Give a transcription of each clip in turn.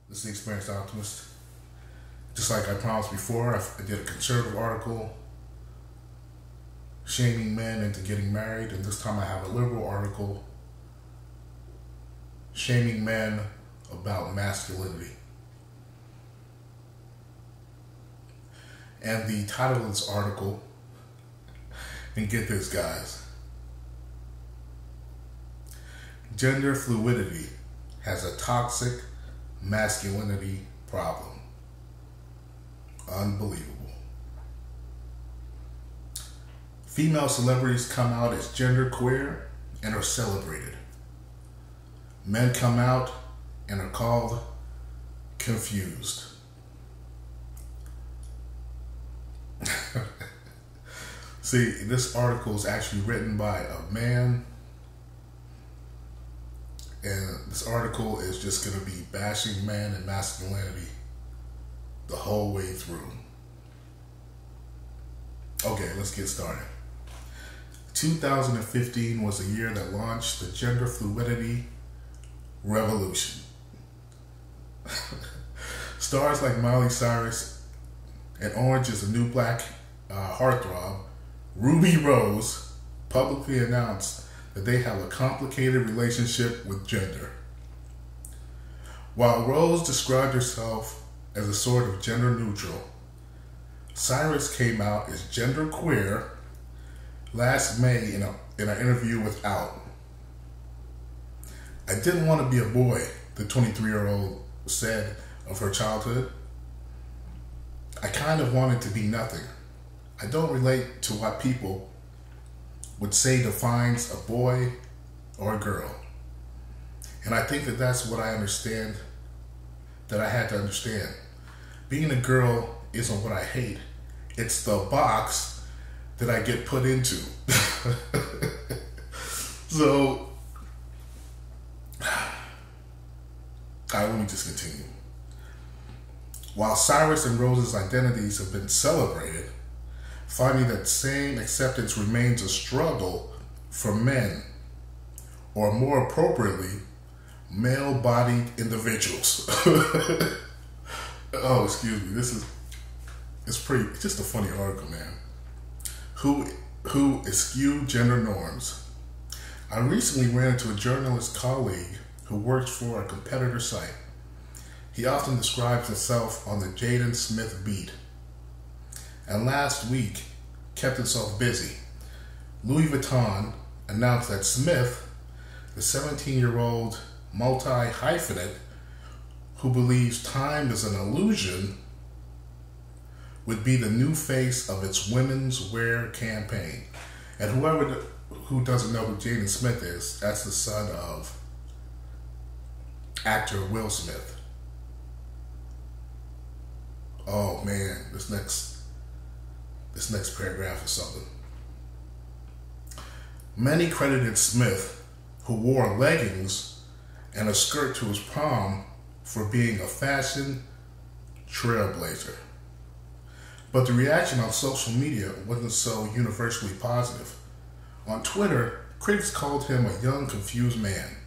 This is the Experienced Optimist. Just like I promised before, I did a conservative article shaming men into getting married, and this time I have a liberal article shaming men about masculinity. And the title of this article, and get this guys, gender fluidity has a toxic masculinity problem. Unbelievable. Female celebrities come out as genderqueer and are celebrated. Men come out and are called confused. See, this article is actually written by a man, and this article is just going to be bashing men and masculinity the whole way through. Okay, let's get started. 2015 was the year that launched the gender fluidity revolution. Stars like Miley Cyrus and Orange is the New Black heartthrob, Ruby Rose, publicly announced that they have a complicated relationship with gender. While Rose described herself as a sort of gender neutral, Cyrus came out as genderqueer last May in an interview with Out. I didn't want to be a boy, the 23-year-old said of her childhood. I kind of wanted to be nothing. I don't relate to what people would say defines a boy or a girl. And I think that that's what I understand, that I had to understand. Being a girl isn't what I hate. It's the box that I get put into. So, let me just continue. While Cyrus and Rose's identities have been celebrated, finding that same acceptance remains a struggle for men, or more appropriately, male-bodied individuals. Oh, excuse me. It's just a funny article, man. Who eschew gender norms. I recently ran into a journalist colleague who works for a competitor site. He often describes himself on the Jaden Smith beat, and last week kept himself busy. Louis Vuitton announced that Smith, the 17-year-old multi-hyphenate who believes time is an illusion, would be the new face of its women's wear campaign. And who doesn't know who Jaden Smith is, that's the son of actor Will Smith. Oh man, this next paragraph is something. Many credited Smith, who wore leggings and a skirt to his prom, for being a fashion trailblazer. But the reaction on social media wasn't so universally positive. On Twitter, critics called him a young, confused man,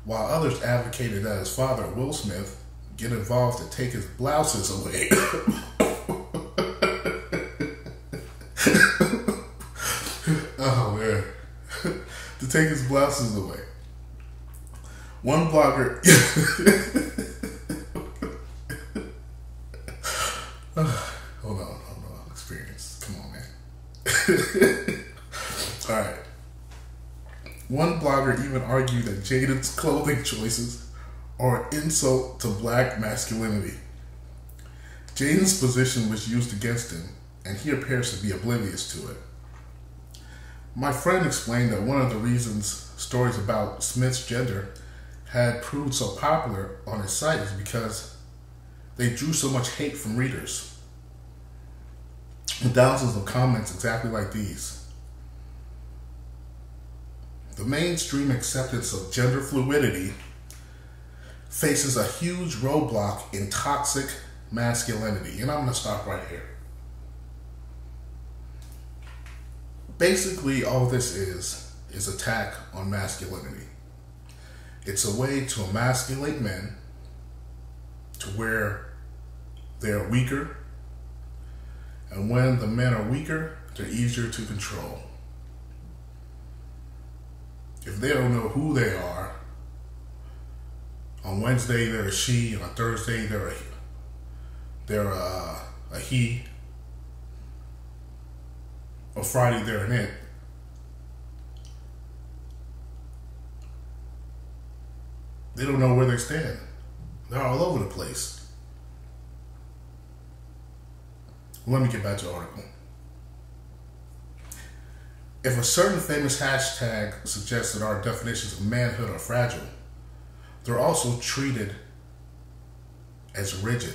while others advocated that his father, Will Smith, get involved to take his blouses away. Oh man. To take his blouses away. One blogger hold on, experience. Come on, man. Alright. One blogger even argued that Jaden's clothing choices are an insult to black masculinity. Jaden's position was used against him, and he appears to be oblivious to it. My friend explained that one of the reasons stories about Smith's gender had proved so popular on his site is because they drew so much hate from readers. And thousands of comments exactly like these. The mainstream acceptance of gender fluidity faces a huge roadblock in toxic masculinity. And I'm going to stop right here. Basically, all this is attack on masculinity. It's a way to emasculate men to where they're weaker. And when the men are weaker, they're easier to control. If they don't know who they are, on Wednesday they're a she, and on Thursday they're a he, on Friday they're an it. They don't know where they stand. They're all over the place. Let me get back to the article. If a certain famous hashtag suggests that our definitions of manhood are fragile, they're also treated as rigid,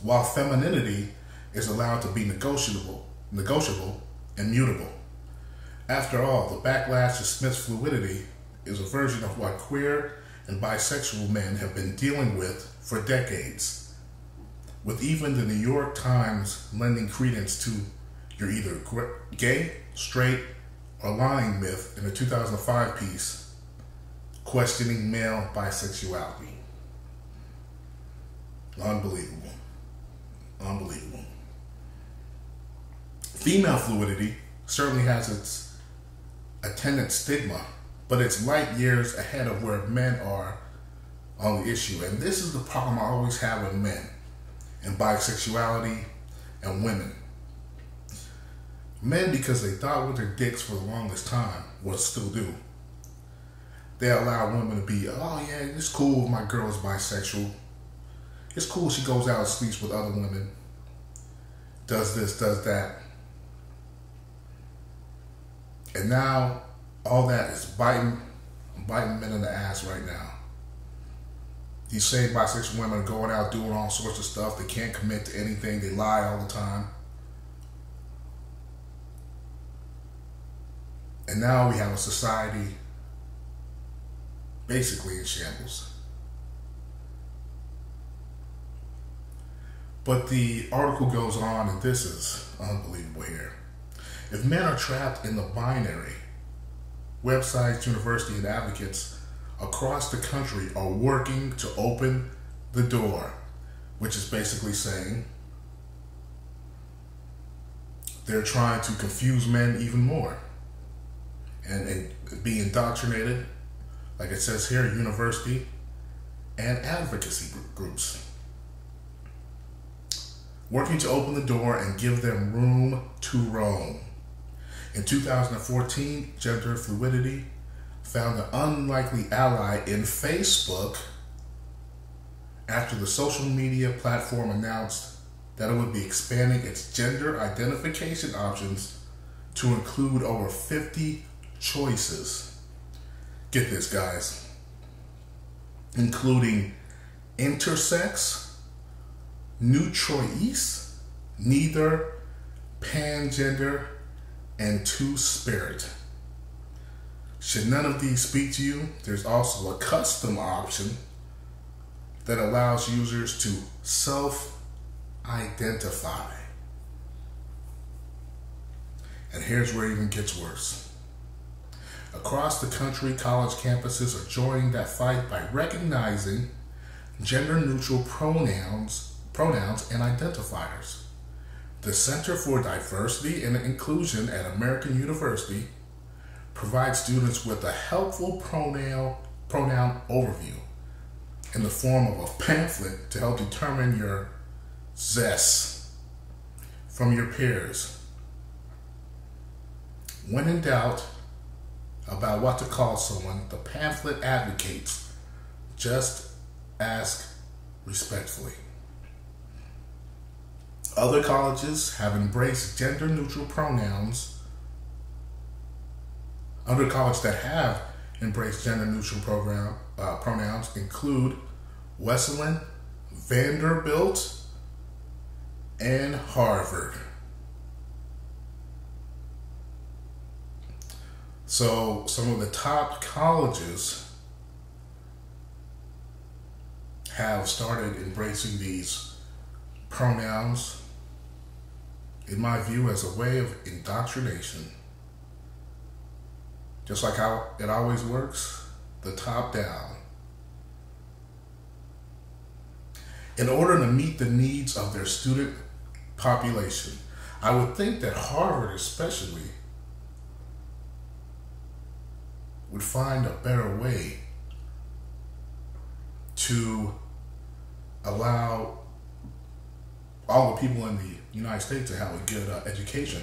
while femininity is allowed to be negotiable and mutable. After all, the backlash to Smith's fluidity is a version of what queer and bisexual men have been dealing with for decades, with even the New York Times lending credence to "you're either gay, straight, or lying" myth in a 2005 piece questioning male bisexuality. Unbelievable. Unbelievable. Female fluidity certainly has its attendant stigma, but it's light years ahead of where men are on the issue. And this is the problem I always have with men and bisexuality and women. Men, because they thought with their dicks for the longest time, well, still do, they allow women to be, oh yeah, it's cool if my girl is bisexual. It's cool if she goes out and sleeps with other women, does this, does that. And now all that is biting men in the ass right now. These same bisexual women are going out doing all sorts of stuff. They can't commit to anything. They lie all the time. And now we have a society basically in shambles. But the article goes on, and this is unbelievable here. If men are trapped in the binary, websites, universities, and advocates across the country are working to open the door, which is basically saying they're trying to confuse men even more and be indoctrinated, like it says here, university and advocacy groups. Working to open the door and give them room to roam. In 2014, gender fluidity found an unlikely ally in Facebook after the social media platform announced that it would be expanding its gender identification options to include over 50 choices. Get this, guys. Including intersex, neutrois, neither, pangender, and two-spirit. Should none of these speak to you, there's also a custom option that allows users to self-identify. And here's where it even gets worse. Across the country, college campuses are joining that fight by recognizing gender-neutral pronouns and identifiers. The Center for Diversity and Inclusion at American University provides students with a helpful pronoun overview in the form of a pamphlet to help determine your zest from your peers. When in doubt about what to call someone, the pamphlet advocates just ask respectfully. Other colleges have embraced gender-neutral pronouns. Other colleges that have embraced gender-neutral pronouns include Wesleyan, Vanderbilt, and Harvard. So some of the top colleges have started embracing these pronouns, in my view, as a way of indoctrination. Just like how it always works, the top down. in order to meet the needs of their student population. I would think that Harvard especially would find a better way to allow all the people in the United States to have a good education,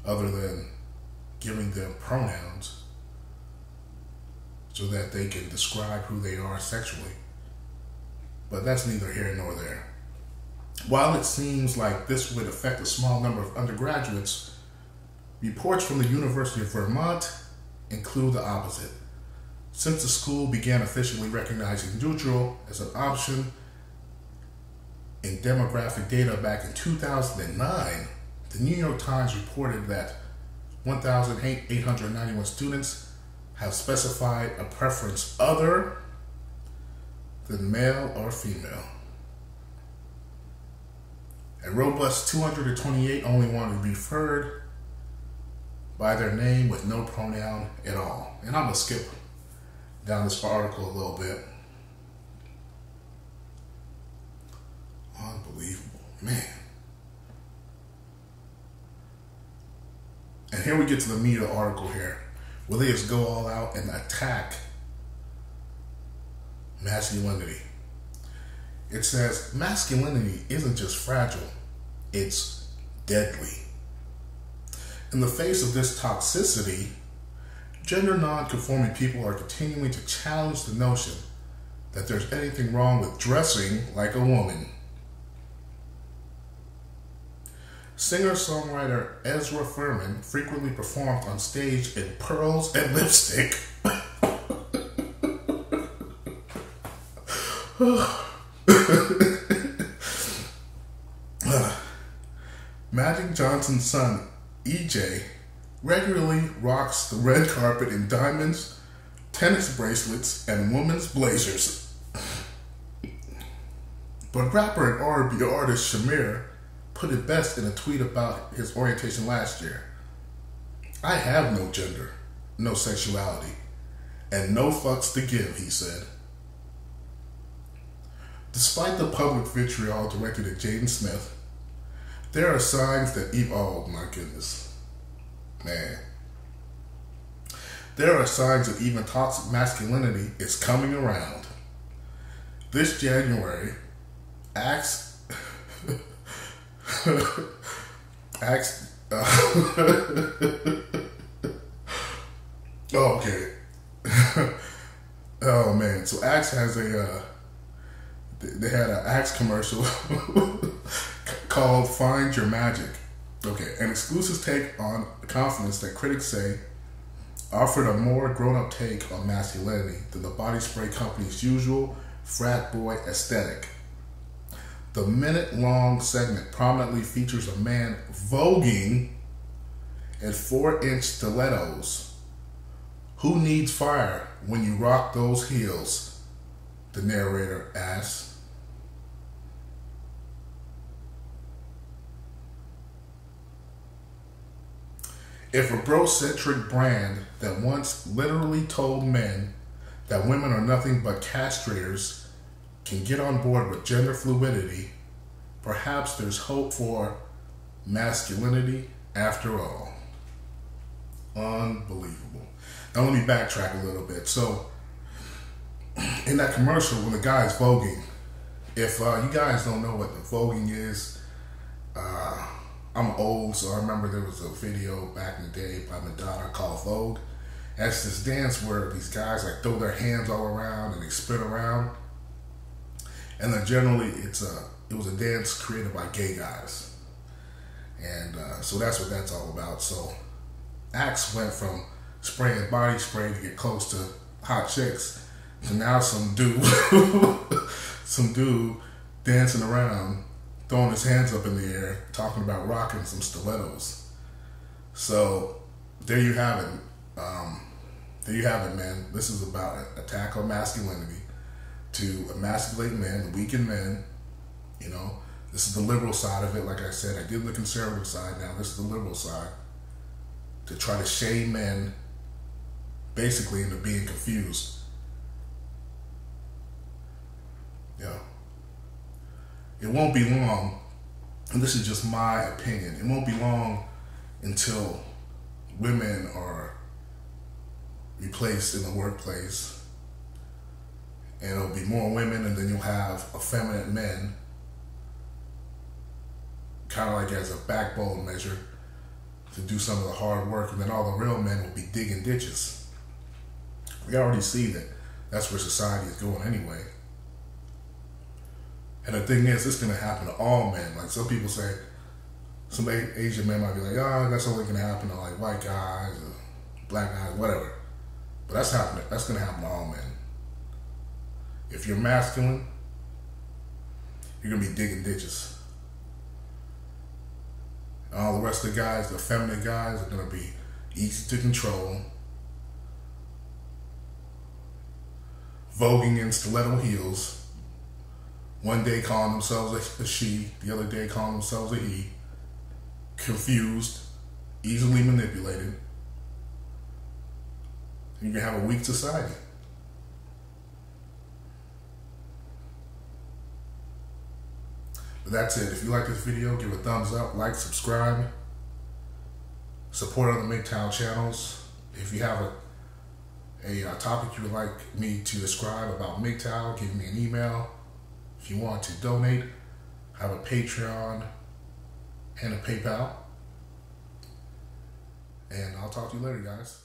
other than giving them pronouns so that they can describe who they are sexually. But that's neither here nor there. While it seems like this would affect a small number of undergraduates, reports from the University of Vermont include the opposite. Since the school began officially recognizing neutral as an option in demographic data back in 2009, the New York Times reported that 1,891 students have specified a preference other than male or female. A robust 228 only want to be referred by their name with no pronoun at all. And I'm going to skip down this article a little bit. Unbelievable, man. And here we get to the meat of the article here, where they just go all out and attack masculinity. It says, masculinity isn't just fragile, it's deadly. In the face of this toxicity, gender non-conforming people are continuing to challenge the notion that there's anything wrong with dressing like a woman. Singer-songwriter Ezra Furman frequently performed on stage in pearls and lipstick. Magic Johnson's son, EJ, regularly rocks the red carpet in diamonds, tennis bracelets, and women's blazers. But rapper and R&B artist Shamir put it best in a tweet about his orientation last year. I have no gender, no sexuality, and no fucks to give, he said. Despite the public vitriol directed at Jaden Smith, there are signs that oh my goodness, man. There are signs that even toxic masculinity is coming around. This January, Axe oh, okay. Oh man, so Axe has they had an Axe commercial called Find Your Magic. Okay, an exclusive take on confidence that critics say offered a more grown-up take on masculinity than the body spray company's usual frat boy aesthetic. The minute-long segment prominently features a man voguing at 4-inch stilettos. Who needs fire when you rock those heels? The narrator asks. If a bro-centric brand that once literally told men that women are nothing but castrators can get on board with gender fluidity, perhaps there's hope for masculinity after all. Unbelievable. Now let me backtrack a little bit. So, in that commercial, when the guy's voguing, if you guys don't know what the voguing is, I'm old, so I remember there was a video back in the day by Madonna called Vogue. That's this dance where these guys like throw their hands all around and they spin around. And then generally it was a dance created by gay guys. And so that's what that's all about. So Axe went from spraying body spray to get close to hot chicks to now some dude dancing around, throwing his hands up in the air, talking about rocking some stilettos. So there you have it. There you have it, man. This is about an attack on masculinity to emasculate men, weaken men. You know, this is the liberal side of it. Like I said, I did the conservative side. Now this is the liberal side, to try to shame men basically into being confused. Yeah. it won't be long, and this is just my opinion, it won't be long until women are replaced in the workplace, and it'll be more women, and then you'll have effeminate men, kind of like as a backbone measure to do some of the hard work, and then all the real men will be digging ditches. We already see that that's where society is going anyway. And the thing is, it's going to happen to all men. Like some people say, some Asian men might be like, oh, that's only going to happen to like white guys or black guys, whatever. But that's happening. That's going to happen to all men. If you're masculine, you're going to be digging ditches. And all the rest of the guys, the feminine guys, are going to be easy to control, voguing in stiletto heels, one day calling themselves a she, the other day calling themselves a he, confused, easily manipulated. You can have a weak society. But that's it. If you like this video, give a thumbs up, like, subscribe, support other MGTOW channels. If you have a topic you would like me to describe about MGTOW, give me an email. If you want to donate, I have a Patreon and a PayPal. And I'll talk to you later, guys.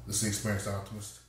This is the Experienced Optimist.